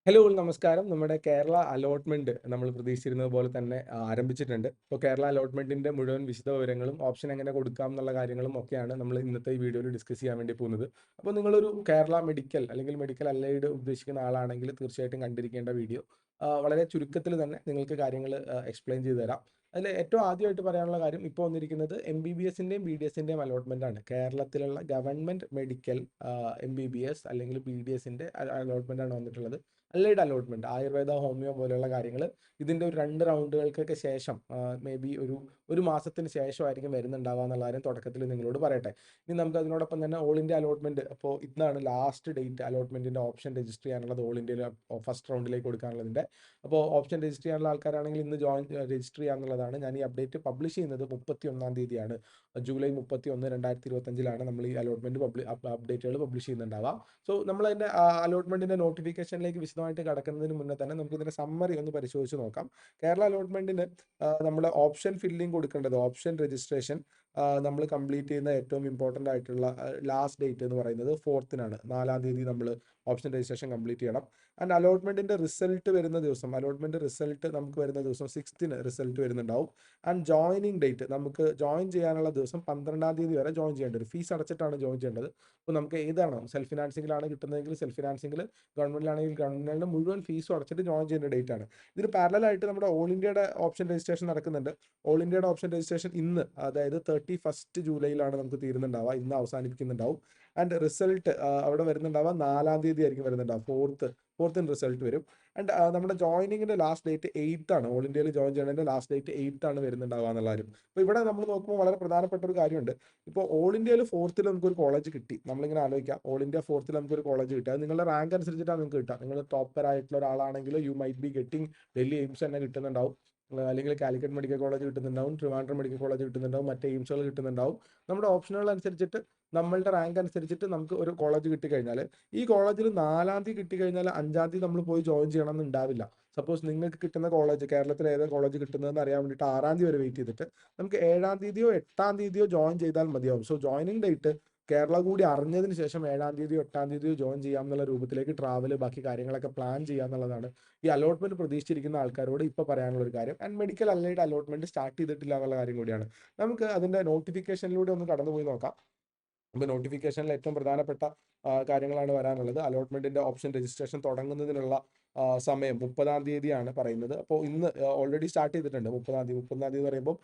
Hello നമസ്കാരം. നമ്മുടെ Kerala allotment നമ്മൾ പ്രതീക്ഷിച്ചിരുന്നത് പോലെ തന്നെ ആരംഭിച്ചിട്ടുണ്ട്. ഇപ്പോൾ കേരള അലോട്ട്മെന്റിന്റെ മുഴുവൻ വിശദ വിവരങ്ങളും ഓപ്ഷൻ എങ്ങനെ കൊടുക്കാം എന്നുള്ള കാര്യങ്ങളും ഒക്കെയാണ് നമ്മൾ ഇന്നത്തെ ഈ വീഡിയോയിൽ ഡിസ്കസ് ചെയ്യാൻ വേണ്ടി പോകുന്നത്. അപ്പോൾ നിങ്ങളൊരു കേരള മെഡിക്കൽ അല്ലെങ്കിൽ മെഡിക്കൽ അല്ലൈഡ് ഉദ്ദേശിക്കുന്ന ആളാണെങ്കിൽ തീർച്ചയായിട്ടും കണ്ടിരിക്കേണ്ട വീഡിയോ. വളരെ ചുരുക്കത്തിൽ തന്നെ നിങ്ങൾക്ക് കാര്യങ്ങൾ എക്സ്പ്ലെയിൻ ചെയ്തു തരാം. അതിൽ ഏറ്റവും ആദ്യമായിട്ട് പറയാനുള്ള കാര്യം ഇപ്പോൾ വന്നിരിക്കുന്നത് MBBSൻ്റെയും BDSൻ്റെയും അലോട്ട്മെന്റാണ്. കേരളത്തിലുള്ള ഗവൺമെന്റ് മെഡിക്കൽ MBBS അല്ലെങ്കിൽ BDSൻ്റെ അലോട്ട്മെന്റാണ് വന്നിട്ടുള്ളത്. അല്ലൈഡ് അലോട്ട്മെന്റ് ആയുർവേദ ഹോമിയോ പോലെയുള്ള കാര്യങ്ങൾ ഇതിന്റെ ഒരു 2 റൗണ്ടുകൾക്കൊക്കെ ശേഷം മേ ബി ഒരു മാസത്തിന് ശേഷമായിരിക്കും വരുന്നുണ്ടാവുക എന്നുള്ള കാര്യം തുടക്കത്തിൽ നിങ്ങളോട് പറയട്ടെ. ഇനി നമുക്ക് അതിനോടൊപ്പം തന്നെ ഓൾ ഇന്ത്യ അലോട്ട്മെന്റ്. അപ്പോൾ ഇതാണ് ലാസ്റ്റ് ഡേറ്റ് അലോട്ട്മെന്റിന്റെ ഓപ്ഷൻ രജിസ്റ്റർ ചെയ്യാനുള്ളത്. ഓൾ ഇന്ത്യയിൽ ഫസ്റ്റ് റൗണ്ടിലേക്ക് കൊടുക്കാനുള്ളതിന്റെ. അപ്പോൾ ഓപ്ഷൻ രജിസ്റ്റർ ചെയ്യാനുള്ള ആൾക്കാരാണെങ്കിൽ ഇന്ന് രജിസ്റ്റർ ചെയ്യാന്നുള്ളതാണ്. ഞാൻ ഈ അപ്ഡേറ്റ് പബ്ലിഷ് ചെയ്യുന്നത് 31-ാം തീയതിയാണ്. ജൂലൈ 31, 2025 നമ്മൾ ഈ അലോട്ട്മെന്റ് അപ്ഡേറ്റുകൾ പബ്ലിഷ് ചെയ്യുന്നുണ്ടാവുക. സോ നമ്മൾ അതിന്റെ അലോട്ട്മെന്റിന്റെ നോട്ടിഫിക്കേഷനിലേക്ക് വിശദമായിട്ട് കടക്കുന്നതിന് മുന്നേ തന്നെ നമുക്ക് ഇതിന്റെ സമ്മറി ഒന്ന് പരിശോധിച്ച് നോക്കാം. കേരള അലോട്ട്മെന്റിന് നമ്മുടെ ഓപ്ഷൻ ഫില്ലിംഗ് കൊടുക്കേണ്ടത്, ഓപ്ഷൻ രജിസ്ട്രേഷൻ നമ്മൾ കംപ്ലീറ്റ് ചെയ്യുന്ന ഏറ്റവും ഇമ്പോർട്ടൻ്റ് ആയിട്ടുള്ള ലാസ്റ്റ് ഡേറ്റ് എന്ന് പറയുന്നത് 4-നാണ്. 4-ാം തീയതി നമ്മൾ ഓപ്ഷൻ രജിസ്ട്രേഷൻ കംപ്ലീറ്റ് ചെയ്യണം. ആൻഡ് അലോട്ട്മെന്റിന്റെ റിസൾട്ട് വരുന്ന ദിവസം, അലോട്ട്മെന്റ് റിസൾട്ട് നമുക്ക് വരുന്ന ദിവസം 6-ന് റിസൾട്ട് വരുന്നുണ്ടാവും. ആൻഡ് ജോയിനിങ് ഡേറ്റ്, നമുക്ക് ജോയിൻ ചെയ്യാനുള്ള ദിവസം 12-ാം തീയതി വരെ ജോയിൻ ചെയ്യേണ്ടി വരും. ഫീസ് അടച്ചിട്ടാണ് ജോയിൻ ചെയ്യേണ്ടത്. അപ്പോൾ നമുക്ക് ഏതാണോ സെൽഫ് ഫിനാൻസിങ്ങിലാണ് കിട്ടുന്നതെങ്കിൽ സെൽഫ് ഫിനാൻസിങ്ങിൽ, ഗവൺമെന്റിലാണെങ്കിൽ ഗവൺമെന്റിന്റെ മുഴുവൻ ഫീസും അടച്ചിട്ട് ജോയിൻ ചെയ്യേണ്ട ഡേറ്റ് ആണ്. ഇതിന് പാരലായിട്ട് നമ്മുടെ ഓൾ ഇന്ത്യയുടെ ഓപ്ഷൻ രജിസ്ട്രേഷൻ നടക്കുന്നുണ്ട്. ഓൾ ഇന്ത്യയുടെ ഓപ്ഷൻ രജിസ്ട്രേഷൻ ഇന്ന്, അതായത് 31 ജൂലൈയിലാണ് നമുക്ക് തീരുന്നുണ്ടാവുക, ഇന്ന് അവസാനിപ്പിക്കുന്നുണ്ടാവും. ആൻഡ് റിസൾട്ട് അവിടെ വരുന്നുണ്ടാവുക 4-ാം തീയതി ആയിരിക്കും വരുന്നുണ്ടാവുക. ഫോർത്തിന് റിസൾട്ട് വരും. ആൻഡ് നമ്മുടെ ജോയിനിങ്ങിന്റെ ലാസ്റ്റ് ഡേറ്റ് 8 ആണ്. ഓൾ ഇന്ത്യയിൽ ജോയിൻ ചെയ്യുന്നതിന്റെ ലാസ്റ്റ് ഡേറ്റ് 8 ആണ് വരുന്നുണ്ടാവുക എന്നുള്ള കാര്യം. അപ്പോൾ ഇവിടെ നമ്മൾ നോക്കുമ്പോൾ വളരെ പ്രധാനപ്പെട്ട ഒരു കാര്യമുണ്ട്. ഇപ്പോൾ ഓൾ ഇന്ത്യയിൽ 4-ൽ നമുക്കൊരു കോളേജ് കിട്ടി. നമ്മളിങ്ങനെ ആലോചിക്കാം, ഓൾ ഇന്ത്യ 4-ൽ നമുക്കൊരു കോളേജ് കിട്ടി. അത് നിങ്ങളുടെ റാങ്ക് അനുസരിച്ചിട്ടാണ് നിങ്ങൾക്ക് കിട്ടുക. നിങ്ങൾ ടോപ്പർ ആയിട്ടുള്ള ഒരാളാണെങ്കിൽ you might be getting Delhi AIIMS തന്നെ കിട്ടുന്നുണ്ടാവും, അല്ലെങ്കിൽ കാലിക്കറ്റ് മെഡിക്കൽ കോളേജ് കിട്ടുന്നുണ്ടാവും, ട്രിവാൻഡ്രം മെഡിക്കൽ കോളേജ് കിട്ടുന്നുണ്ടാവും, മറ്റേ എയിംസുകൾ കിട്ടുന്നുണ്ടാവും. നമ്മുടെ ഓപ്ഷനുകൾ അനുസരിച്ചിട്ട്, നമ്മളുടെ റാങ്ക് അനുസരിച്ചിട്ട് നമുക്ക് ഒരു കോളേജ് കിട്ടിക്കഴിഞ്ഞാൽ, ഈ കോളേജിൽ 4-ാം തീയതി കിട്ടിക്കഴിഞ്ഞാൽ 5-ാം തീയതി നമ്മൾ പോയി ജോയിൻ ചെയ്യണം എന്നുണ്ടാവില്ല. സപ്പോസ് നിങ്ങൾക്ക് കിട്ടുന്ന കോളേജ്, കേരളത്തിൽ ഏത് കോളേജ് കിട്ടുന്നതെന്ന് അറിയാൻ വേണ്ടിയിട്ട് 6-ാം തീയതി വരെ വെയിറ്റ് ചെയ്തിട്ട് നമുക്ക് 7-ാം തീയതിയോ 8-ാം തീയതിയോ ജോയിൻ ചെയ്താൽ മതിയാവും. സോ ജോയിനിങ് ഡേറ്റ് കേരള കൂടി അറിഞ്ഞതിന് ശേഷം 7-ാം തീയതിയോ 8-ാം തീയതിയോ ജോയിൻ ചെയ്യാം എന്നുള്ള രൂപത്തിലേക്ക് ട്രാവൽ, ബാക്കി കാര്യങ്ങളൊക്കെ പ്ലാൻ ചെയ്യുക എന്നുള്ളതാണ് ഈ അലോട്ട്മെന്റ് പ്രതീക്ഷിച്ചിരിക്കുന്ന ആൾക്കാരോട് ഇപ്പോൾ പറയാനുള്ള ഒരു കാര്യം. ആൻഡ് മെഡിക്കൽ അല്ലൈഡ് അലോട്ട്മെന്റ് സ്റ്റാർട്ട് ചെയ്തിട്ടില്ല എന്നുള്ള കാര്യം കൂടിയാണ്. നമുക്ക് അതിന്റെ നോട്ടിഫിക്കേഷനിലൂടെ ഒന്ന് കടന്നുപോയി നോക്കാം. ഇപ്പോൾ നോട്ടിഫിക്കേഷനിൽ ഏറ്റവും പ്രധാനപ്പെട്ട കാര്യങ്ങളാണ് വരാനുള്ളത്. അലോട്ട്മെന്റിന്റെ ഓപ്ഷൻ രജിസ്ട്രേഷൻ തുടങ്ങുന്നതിനുള്ള സമയം 30-ാം തീയതിയാണ് പറയുന്നത്. അപ്പോൾ ഇന്ന് ഓൾറെഡി സ്റ്റാർട്ട് ചെയ്തിട്ടുണ്ട്. 30-ാം തീയതി എന്ന് പറയുമ്പോൾ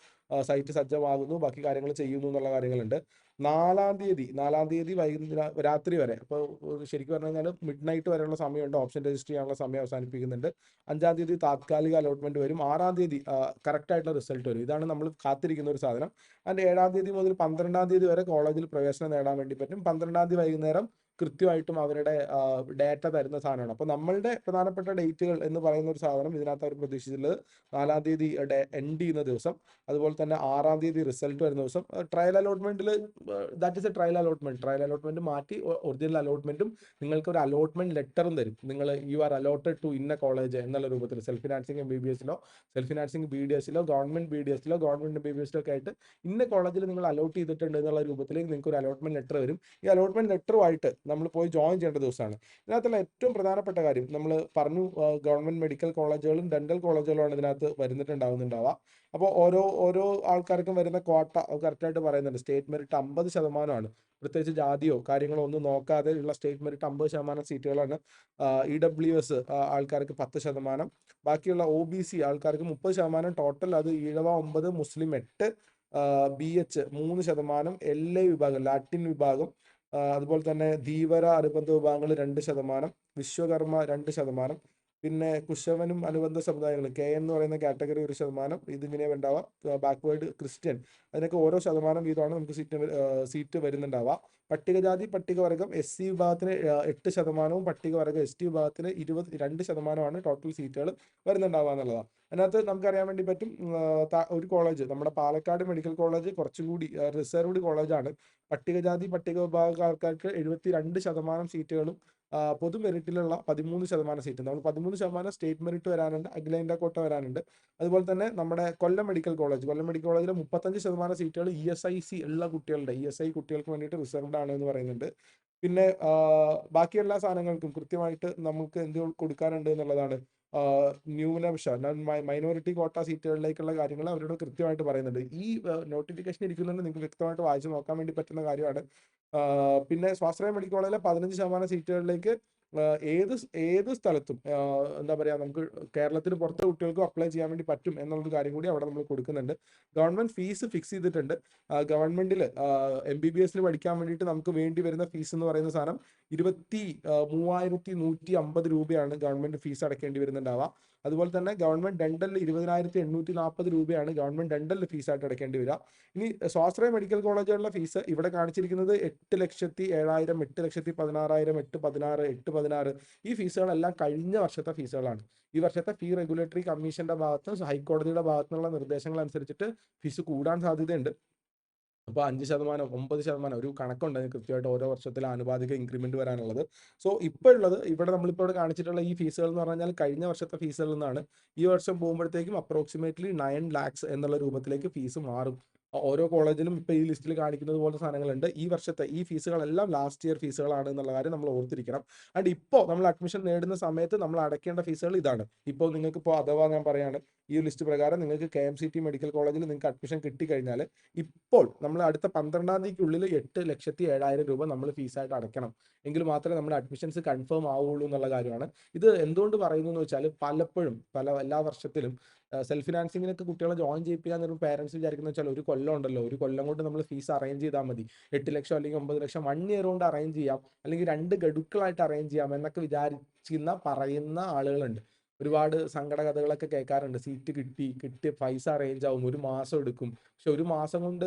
സൈറ്റ് സജ്ജമാകുന്നു, ബാക്കി കാര്യങ്ങൾ ചെയ്യുന്നു എന്നുള്ള കാര്യങ്ങളുണ്ട്. 4-ാം തീയതി വൈകുന്നേരം രാത്രി വരെ, അപ്പോൾ ശരിക്കും പറഞ്ഞു കഴിഞ്ഞാൽ മിഡ് നൈറ്റ് വരെയുള്ള സമയമുണ്ട്. ഓപ്ഷൻ രജിസ്റ്റർ ചെയ്യാനുള്ള സമയം അവസാനിപ്പിക്കുന്നുണ്ട്. 5-ാം തീയതി താത്കാലിക അലോട്ട്മെന്റ് വരും. 6-ാം തീയതി കറക്റ്റ് ആയിട്ടുള്ള റിസൾട്ട് വരും. ഇതാണ് നമ്മൾ കാത്തിരിക്കുന്ന ഒരു സാധനം. ആൻഡ് 7-ാം തീയതി മുതൽ 12-ാം തീയതി വരെ കോളേജിൽ പ്രവേശനം നേടാൻ വേണ്ടി പറ്റും. 12-ാം തീയതി വൈകുന്നേരം കൃത്യമായിട്ടും അവരുടെ ഡേറ്റ തരുന്ന സാധനമാണ്. അപ്പോൾ നമ്മളുടെ പ്രധാനപ്പെട്ട ഡേറ്റുകൾ എന്ന് പറയുന്ന ഒരു സാധനം ഇതിനകത്ത് അവർ പ്രതീക്ഷിച്ചിട്ടുള്ളത് 4-ാം തീയതി എൻഡ് ചെയ്യുന്ന ദിവസം, അതുപോലെ തന്നെ 6-ാം തീയതി റിസൾട്ട് വരുന്ന ദിവസം. ട്രയൽ അലോട്ട്മെന്റിൽ, that is a trial allotment മാറ്റി ഒറിജിനൽ അലോട്ട്മെന്റും നിങ്ങൾക്ക് ഒരു അലോട്ട്മെന്റ് ലെറ്ററും തരും. നിങ്ങൾ യു ആർ അലോട്ടഡ് ടു ഇന്ന കോളേജ് എന്നുള്ള രൂപത്തിൽ, സെൽഫ് ഫിനാൻസിങ് MBBSലോ സെൽഫ് ഫിനാൻസിങ് BDSലോ ഗവൺമെന്റ് BDSലോ ഗവൺമെന്റ് MBBSലോ ഒക്കെ ആയിട്ട് ഇന്ന കോളേജിൽ നിങ്ങൾ അലോട്ട് ചെയ്തിട്ടുണ്ട് എന്നുള്ള രൂപത്തിൽ നിങ്ങൾക്ക് ഒരു അലോട്ട്മെന്റ് ലെറ്റർ വരും. ഈ അലോട്ട്മെന്റ് ലെറ്ററുമായിട്ട് നമ്മൾ പോയി ജോയിൻ ചെയ്യേണ്ട ദിവസമാണ്. ഇതിനകത്തുള്ള ഏറ്റവും പ്രധാനപ്പെട്ട കാര്യം നമ്മൾ പറഞ്ഞു, ഗവൺമെന്റ് മെഡിക്കൽ കോളേജുകളും ഡെന്റൽ കോളേജുകളുമാണ് ഇതിനകത്ത് വരുന്നുണ്ടാവുക. അപ്പോൾ ഓരോ ഓരോ ആൾക്കാർക്കും വരുന്ന ക്വാട്ട കറക്റ്റായിട്ട് പറയുന്നുണ്ട്. സ്റ്റേറ്റ് മെറിറ്റ് 50%ആണ്. പ്രത്യേകിച്ച് ജാതിയോ കാര്യങ്ങളോ ഒന്നും നോക്കാതെ ഉള്ള സ്റ്റേറ്റ് മെറിറ്റ് 50% സീറ്റുകളാണ്. EWS ആൾക്കാർക്ക് 10%, ബാക്കിയുള്ള OBC ആൾക്കാർക്ക് 30%. ടോട്ടൽ അത് ഈഴവ 9, മുസ്ലിം 8, BH 3%, LA വിഭാഗം, ലാറ്റിൻ വിഭാഗം, അതുപോലെ തന്നെ ധീവര അനുബന്ധ വിഭാഗങ്ങൾ 2%, വിശ്വകർമ്മ 2%, പിന്നെ കുശവനും അനുബന്ധ സമുദായങ്ങൾ KN എന്ന് പറയുന്ന കാറ്റഗറി 1%. ഇതിങ്ങനെ ഉണ്ടാവുക. ബാക്ക്വേർഡ് ക്രിസ്ത്യൻ, അതിനൊക്കെ ഓരോ ശതമാനം വീതമാണ് നമുക്ക് സീറ്റ് വരുന്നുണ്ടാവുക. പട്ടികജാതി പട്ടികവർഗം SC വിഭാഗത്തിന് 8%, പട്ടികവർഗം ST വിഭാഗത്തിന് 2%ആണ് ടോട്ടൽ സീറ്റുകൾ വരുന്നുണ്ടാവുക എന്നുള്ളതാണ്. അതിനകത്ത് നമുക്കറിയാൻ വേണ്ടി പറ്റും, ഒരു കോളേജ്, നമ്മുടെ പാലക്കാട് മെഡിക്കൽ കോളേജ് കുറച്ചുകൂടി റിസർവ്ഡ് കോളേജാണ്. പട്ടികജാതി പട്ടിക വിഭാഗക്കാർക്ക് 72% സീറ്റുകളും പൊതു മെറിറ്റിലുള്ള 13% സീറ്റ്. നമ്മൾ 13% സ്റ്റേറ്റ് മെറിറ്റ് വരാനുണ്ട്, അഖിലേന്ത്യാ കോട്ട വരാനുണ്ട്. അതുപോലെ തന്നെ നമ്മുടെ കൊല്ലം മെഡിക്കൽ കോളേജിൽ 35% സീറ്റുകൾ ESIC ഉള്ള കുട്ടികളുടെ, ESI കുട്ടികൾക്ക് വേണ്ടിയിട്ട് റിസർവ്ഡ് ആണ് എന്ന് പറയുന്നുണ്ട്. പിന്നെ ബാക്കി എല്ലാ സാധനങ്ങൾക്കും കൃത്യമായിട്ട് നമുക്ക് എന്ത് കൊടുക്കാനുണ്ട് എന്നുള്ളതാണ്. ന്യൂനപക്ഷ മൈനോറിറ്റി കോട്ട സീറ്റുകളിലേക്കുള്ള കാര്യങ്ങൾ അവരോട് കൃത്യമായിട്ട് പറയുന്നുണ്ട്. ഈ നോട്ടിഫിക്കേഷൻ ഇരിക്കുന്നുണ്ട്, നിങ്ങൾക്ക് വ്യക്തമായിട്ട് വായിച്ചു നോക്കാൻ വേണ്ടി പറ്റുന്ന കാര്യമാണ്. പിന്നെ സ്വാശ്രയ മെഡിക്കൽ കോളേജിലെ 15% സീറ്റുകളിലേക്ക് ഏത് സ്ഥലത്തും എന്താ പറയുക, നമുക്ക് കേരളത്തിന് പുറത്തെ കുട്ടികൾക്കും അപ്ലൈ ചെയ്യാൻ വേണ്ടി പറ്റും എന്നുള്ളൊരു കാര്യം കൂടി അവിടെ നമ്മൾ കൊടുക്കുന്നുണ്ട്. ഗവൺമെന്റ് ഫീസ് ഫിക്സ് ചെയ്തിട്ടുണ്ട്. ഗവൺമെന്റിൽ MBBS പഠിക്കാൻ വേണ്ടിയിട്ട് നമുക്ക് വേണ്ടി വരുന്ന ഫീസ് എന്ന് പറയുന്ന സാധനം 23,150 രൂപയാണ് ഗവൺമെന്റ് ഫീസ് അടയ്ക്കേണ്ടി വരുന്നുണ്ടാവുക. അതുപോലെ തന്നെ ഗവൺമെന്റ് ഡെന്റലിൽ 20,840 രൂപയാണ് ഗവൺമെന്റ് ഡെന്റലിൽ ഫീസായിട്ട് അടയ്ക്കേണ്ടി വരിക. ഇനി സ്വാശ്രയ മെഡിക്കൽ കോളേജുകളുടെ ഫീസ് ഇവിടെ കാണിച്ചിരിക്കുന്നത് 8,07,000, 8,16,000, 8,16, 8,16. ഈ ഫീസുകളെല്ലാം കഴിഞ്ഞ വർഷത്തെ ഫീസുകളാണ്. ഈ വർഷത്തെ ഫീ റെഗുലേറ്ററി കമ്മീഷന്റെ ഭാഗത്ത് ഹൈക്കോടതിയുടെ ഭാഗത്തുനിന്നുള്ള നിർദ്ദേശങ്ങൾ അനുസരിച്ചിട്ട് ഫീസ് കൂടാൻ സാധ്യതയുണ്ട്. അപ്പോൾ 5%, 9%, ഒരു കണക്കുണ്ട് അതിന് കൃത്യമായിട്ട് ഓരോ വർഷത്തിലെ ആനുപാതിക ഇൻക്രിമെന്റ് വരാനുള്ളത്. സോ ഇപ്പോൾ ഉള്ളത് ഇവിടെ നമ്മളിപ്പോൾ ഇവിടെ കാണിച്ചിട്ടുള്ള ഈ ഫീസുകൾ എന്ന് പറഞ്ഞാൽ കഴിഞ്ഞ വർഷത്തെ ഫീസുകളിൽ നിന്നാണ്. ഈ വർഷം പോകുമ്പോഴത്തേക്കും അപ്രോക്സിമേറ്റ്ലി 9 lakhs എന്നുള്ള രൂപത്തിലേക്ക് ഫീസ് മാറും. ഓരോ കോളേജിലും ഇപ്പോൾ ഈ ലിസ്റ്റിൽ കാണിക്കുന്നത് പോലത്തെ സാധനങ്ങളുണ്ട്. ഈ വർഷത്തെ ഈ ഫീസുകളെല്ലാം ലാസ്റ്റ് ഇയർ ഫീസുകളാണ് എന്നുള്ള കാര്യം നമ്മൾ ഓർത്തിരിക്കണം. ആൻഡ് ഇപ്പോൾ നമ്മൾ അഡ്മിഷൻ നേടുന്ന സമയത്ത് നമ്മൾ അടയ്ക്കേണ്ട ഫീസുകൾ ഇതാണ്. ഇപ്പോൾ നിങ്ങൾക്ക് ഇപ്പോൾ അഥവാ ഞാൻ പറയാണ്, ഈ ലിസ്റ്റ് പ്രകാരം നിങ്ങൾക്ക് KMCT മെഡിക്കൽ കോളേജിൽ നിങ്ങൾക്ക് അഡ്മിഷൻ കിട്ടിക്കഴിഞ്ഞാൽ ഇപ്പോൾ നമ്മൾ അടുത്ത 12-ാം തീയതിക്കുള്ളിൽ 8,07,000 രൂപ നമ്മൾ ഫീസായിട്ട് അടയ്ക്കണം. എങ്കിൽ മാത്രമേ നമ്മുടെ അഡ്മിഷൻസ് കൺഫേം ആവുള്ളൂ എന്നുള്ള കാര്യമാണ്. ഇത് എന്തുകൊണ്ട് പറയുന്നു എന്ന് വെച്ചാൽ പലപ്പോഴും എല്ലാ വർഷത്തിലും സെൽഫ് ഫിനാൻസിങ്ങിനൊക്കെ കുട്ടികളെ ജോയിൻ ചെയ്യിപ്പിക്കാൻ നേരം പേരൻസ് വിചാരിക്കുന്ന വെച്ചാൽ ഒരു കൊല്ലം ഉണ്ടല്ലോ, ഒരു കൊല്ലം കൊണ്ട് നമ്മൾ ഫീസ് അറേഞ്ച് ചെയ്താൽ മതി, 8 ലക്ഷം അല്ലെങ്കിൽ 9 ലക്ഷം 1 ഇയർ കൊണ്ട് അറേഞ്ച് ചെയ്യാം, അല്ലെങ്കിൽ 2 ഗഡുക്കളായിട്ട് അറേഞ്ച് ചെയ്യാം എന്നൊക്കെ പറയുന്ന ആളുകളുണ്ട്. ഒരുപാട് സങ്കട കഥകളൊക്കെ കേൾക്കാറുണ്ട്. സീറ്റ് കിട്ടിയ പൈസ അറേഞ്ച് ആവും, 1 മാസം എടുക്കും, പക്ഷെ 1 മാസം കൊണ്ട്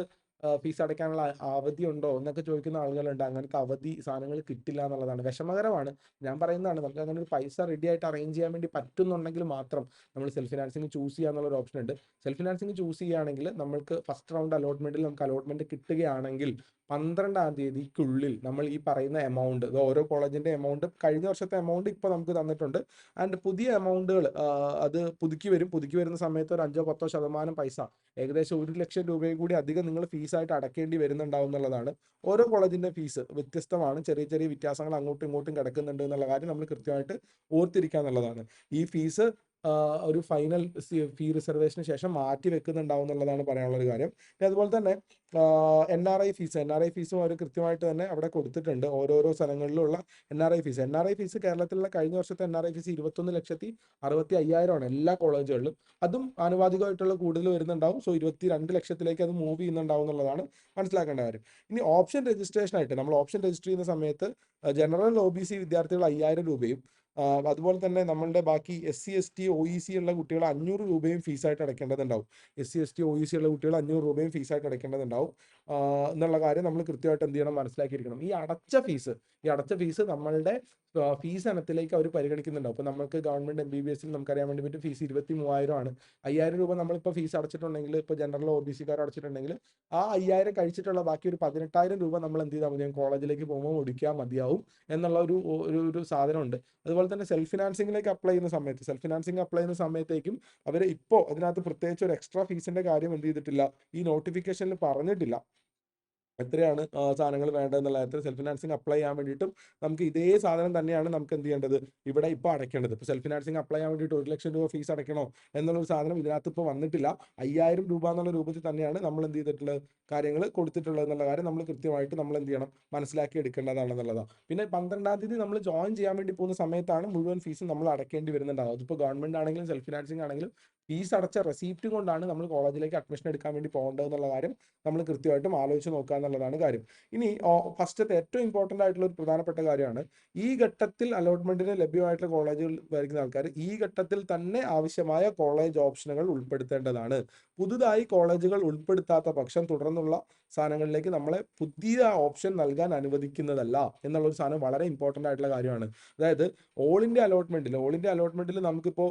ഫീസ് അടയ്ക്കാനുള്ള അവധി ഉണ്ടോ എന്നൊക്കെ ചോദിക്കുന്ന ആളുകളുണ്ട്. അങ്ങനത്തെ അവധി സാധനങ്ങൾ കിട്ടില്ല എന്നുള്ളതാണ്. വിഷമകരമാണ്. ഞാൻ പറയുന്നതാണ്, നമുക്ക് അങ്ങനെ ഒരു പൈസ റെഡി ആയിട്ട് അറേഞ്ച് ചെയ്യാൻ വേണ്ടി പറ്റുന്നുണ്ടെങ്കിൽ മാത്രം നമ്മൾ സെൽഫ് ഫിനാൻസിങ് ചൂസ് ചെയ്യുക എന്നുള്ള ഒരു ഓപ്ഷൻ ഉണ്ട്. സെൽഫ് ഫിനാൻസിങ് ചൂസ് ചെയ്യുകയാണെങ്കിൽ നമ്മൾക്ക് ഫസ്റ്റ് റൗണ്ട് അലോട്ട്മെന്റിൽ നമുക്ക് അലോട്ട്മെന്റ് കിട്ടുകയാണെങ്കിൽ 12-ാം തീയതിക്കുള്ളിൽ നമ്മൾ ഈ പറയുന്ന എമൗണ്ട്, ഓരോ കോളേജിന്റെ എമൗണ്ട്, കഴിഞ്ഞ വർഷത്തെ എമൗണ്ട് ഇപ്പോൾ നമുക്ക് തന്നിട്ടുണ്ട്. ആൻഡ് പുതിയ എമൗണ്ടുകൾ അത് പുതുക്കി വരുന്ന സമയത്ത് ഒരു 5-10% പൈസ, ഏകദേശം 1 ലക്ഷം രൂപയും കൂടി അധികം നിങ്ങൾ ഫീസായിട്ട് അടയ്ക്കേണ്ടി വരുന്നുണ്ടാവും എന്നുള്ളതാണ്. ഓരോ കോളേജിന്റെ ഫീസ് വ്യത്യസ്തമാണ്, ചെറിയ ചെറിയ വ്യത്യാസങ്ങൾ അങ്ങോട്ടും ഇങ്ങോട്ടും കിടക്കുന്നുണ്ട് എന്നുള്ള കാര്യം നമ്മൾ കൃത്യമായിട്ട് ഓർത്തിരിക്കുക എന്നുള്ളതാണ്. ഈ ഫീസ് ഒരു ഫൈനൽ ഫീ റിസർവേഷന് ശേഷം മാറ്റി വെക്കുന്നുണ്ടാവും എന്നുള്ളതാണ് പറയാനുള്ള ഒരു കാര്യം. അതുപോലെ തന്നെ NRI ഫീസും അവർ കൃത്യമായിട്ട് തന്നെ അവിടെ കൊടുത്തിട്ടുണ്ട്. ഓരോരോ സ്ഥലങ്ങളിലുള്ള NRI ഫീസ് കേരളത്തിലുള്ള കഴിഞ്ഞ വർഷത്തെ NRI ഫീസ് 21,65,000 എല്ലാ കോളേജുകളിലും. അതും ആനുപാതികമായിട്ടുള്ള കൂടുതൽ വരുന്നുണ്ടാവും. സോ 22 ലക്ഷത്തിലേക്ക് അത് മൂവ് ചെയ്യുന്നുണ്ടാവും എന്നുള്ളതാണ് മനസ്സിലാക്കേണ്ട കാര്യം. ഇനി ഓപ്ഷൻ രജിസ്ട്രേഷൻ ആയിട്ട് നമ്മൾ ഓപ്ഷൻ രജിസ്റ്റർ ചെയ്യുന്ന സമയത്ത് ജനറൽ OBC വിദ്യാർത്ഥികൾ 5,000 രൂപയും അതുപോലെ തന്നെ നമ്മളുടെ ബാക്കി SC ST OEC ഉള്ള കുട്ടികൾ 500 രൂപയും ഫീസായിട്ട് അടയ്ക്കേണ്ടതുണ്ടാവും. SC ST OEC ഉള്ള കുട്ടികൾ 500 രൂപയും ഫീസായിട്ട് അടയ്ക്കേണ്ടതുണ്ടാവും എന്നുള്ള കാര്യം നമ്മൾ കൃത്യമായിട്ട് എന്ത് ചെയ്യണം, മനസ്സിലാക്കിയിരിക്കണം. ഈ അടച്ച ഫീസ് നമ്മളുടെ ഫീസ് ഇനത്തിലേക്ക് അവർ പരിഗണിക്കുന്നുണ്ടാവും. അപ്പോൾ നമുക്ക് ഗവൺമെന്റ് MBBSൽ നമുക്കറിയാൻ വേണ്ടി പറ്റും ഫീസ് 23,000 ആണ്. 5,000 രൂപ നമ്മളിപ്പോൾ ഫീസ് അടച്ചിട്ടുണ്ടെങ്കിൽ, ഇപ്പോൾ ജനറൽ OBCക്കാർ അടച്ചിട്ടുണ്ടെങ്കിൽ ആ 5,000 കഴിച്ചിട്ടുള്ള ബാക്കി ഒരു 18,000 രൂപ നമ്മൾ എന്ത് ചെയ്താൽ മതിയാവും, കോളേജിലേക്ക് പോകുമ്പോൾ ഒടുക്കാൻ മതിയാവും എന്നുള്ള ഒരു സാധനമുണ്ട്. അതുപോലെ തന്നെ സെൽഫ് ഫിനാൻസിങ്ങിലേക്ക് അപ്ലൈ ചെയ്യുന്ന സമയത്തേക്കും അവർ ഇപ്പോൾ അതിനകത്ത് പ്രത്യേകിച്ച് ഒരു എക്സ്ട്രാ ഫീസിന്റെ കാര്യം എന്ത് ചെയ്തിട്ടില്ല, ഈ നോട്ടിഫിക്കേഷനിൽ പറഞ്ഞിട്ടില്ല എത്രയാണ് സാധനങ്ങൾ വേണ്ടതെന്നുള്ള കാര്യത്തിൽ. സെൽഫ് ഫിനാൻസിങ് അപ്ലൈ ചെയ്യാൻ വേണ്ടിയിട്ടും നമുക്ക് ഇതേ സാധനം തന്നെയാണ് നമുക്ക് എന്ത് ചെയ്യേണ്ടത്, ഇവിടെ ഇപ്പോൾ അടയ്ക്കേണ്ടത്. ഇപ്പോൾ സെൽഫ് ഫിനാൻസിങ് അപ്ലൈ ചെയ്യാൻ വേണ്ടിയിട്ട് 1 ലക്ഷം രൂപ ഫീസ് അടയ്ക്കണോ എന്നുള്ളൊരു സാധനം ഇതിനകത്ത് ഇപ്പോൾ വന്നിട്ടില്ല. 5,000 രൂപ എന്നുള്ള രൂപത്തിൽ തന്നെയാണ് നമ്മൾ എന്ത് ചെയ്തിട്ടുള്ളത്, കാര്യങ്ങൾ കൊടുത്തിട്ടുള്ളത് എന്നുള്ള കാര്യം നമ്മൾ കൃത്യമായിട്ട് നമ്മൾ എന്ത് ചെയ്യണം, മനസ്സിലാക്കി എടുക്കേണ്ടതാണെന്നുള്ളതാണ്. പിന്നെ 12-ാം തീയതി നമ്മൾ ജോയിൻ ചെയ്യാൻ വേണ്ടി പോകുന്ന സമയത്താണ് മുഴുവൻ ഫീസും നമ്മൾ അടയ്ക്കേണ്ടി വരുന്നുണ്ടാവും. അതിപ്പോൾ ഗവൺമെന്റ് ആണെങ്കിലും സെൽഫ് ഫിനാൻസിങ് ആണെങ്കിലും ഫീസ് അടച്ച റെസീപ്റ്റ് കൊണ്ടാണ് നമ്മൾ കോളേജിലേക്ക് അഡ്മിഷൻ എടുക്കാൻ വേണ്ടി പോകേണ്ടത് എന്നുള്ള കാര്യം നമ്മൾ കൃത്യമായിട്ടും ആലോചിച്ച് നോക്കുക എന്നുള്ളതാണ് കാര്യം. ഇനി ഫസ്റ്റത്തെ ഏറ്റവും ഇമ്പോർട്ടൻ്റ് ആയിട്ടുള്ള ഒരു പ്രധാനപ്പെട്ട കാര്യമാണ്, ഈ ഘട്ടത്തിൽ അലോട്ട്മെന്റിന് ലഭ്യമായിട്ടുള്ള കോളേജുകൾ വരുന്ന ആൾക്കാർ ഈ ഘട്ടത്തിൽ തന്നെ ആവശ്യമായ കോളേജ് ഓപ്ഷനുകൾ ഉൾപ്പെടുത്തേണ്ടതാണ്. പുതുതായി കോളേജുകൾ ഉൾപ്പെടുത്താത്ത പക്ഷം തുടർന്നുള്ള സാധനങ്ങളിലേക്ക് നമ്മളെ പുതിയ ഓപ്ഷൻ നൽകാൻ അനുവദിക്കുന്നതല്ല എന്നുള്ളൊരു സാധനം വളരെ ഇമ്പോർട്ടൻ്റ് ആയിട്ടുള്ള കാര്യമാണ്. അതായത് ഓൾ ഇന്ത്യ അലോട്ട്മെന്റിൽ നമുക്കിപ്പോൾ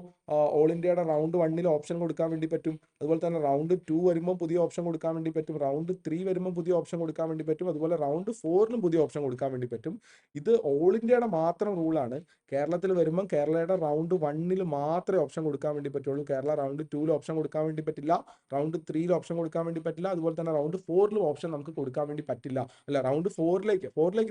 ഓൾ ഇന്ത്യയുടെ റൗണ്ട് 1 ഓപ്ഷൻ കൊടുക്കാൻ വേണ്ടി പറ്റും. അതുപോലെ തന്നെ റൗണ്ട് 2 വരുമ്പോൾ പുതിയ ഓപ്ഷൻ കൊടുക്കാൻ വേണ്ടി പറ്റും. റൗണ്ട് 3 വരുമ്പോൾ പുതിയ ഓപ്ഷൻ കൊടുക്കാൻ വേണ്ടി പറ്റും. അതുപോലെ റൗണ്ട് 4 പുതിയ ഓപ്ഷൻ കൊടുക്കാൻ വേണ്ടി പറ്റും. ഇത് ഓൾ ഇന്ത്യയുടെ മാത്രം റൂളാണ്. കേരളത്തിൽ വരുമ്പോൾ കേരളയുടെ റൗണ്ട് 1 മാത്രമേ ഓപ്ഷൻ കൊടുക്കാൻ വേണ്ടി പറ്റുള്ളൂ. കേരള റൗണ്ട് 2 ഓപ്ഷൻ കൊടുക്കാൻ വേണ്ടി പറ്റില്ല, റൗണ്ട് 3 ഓപ്ഷൻ കൊടുക്കാൻ വേണ്ടി പറ്റില്ല, അതുപോലെ തന്നെ റൗണ്ട് 4 ഓപ്ഷൻ നമുക്ക് കൊടുക്കാൻ വേണ്ടി പറ്റില്ല. അല്ല, റൗണ്ട് ഫോറിലേക്ക്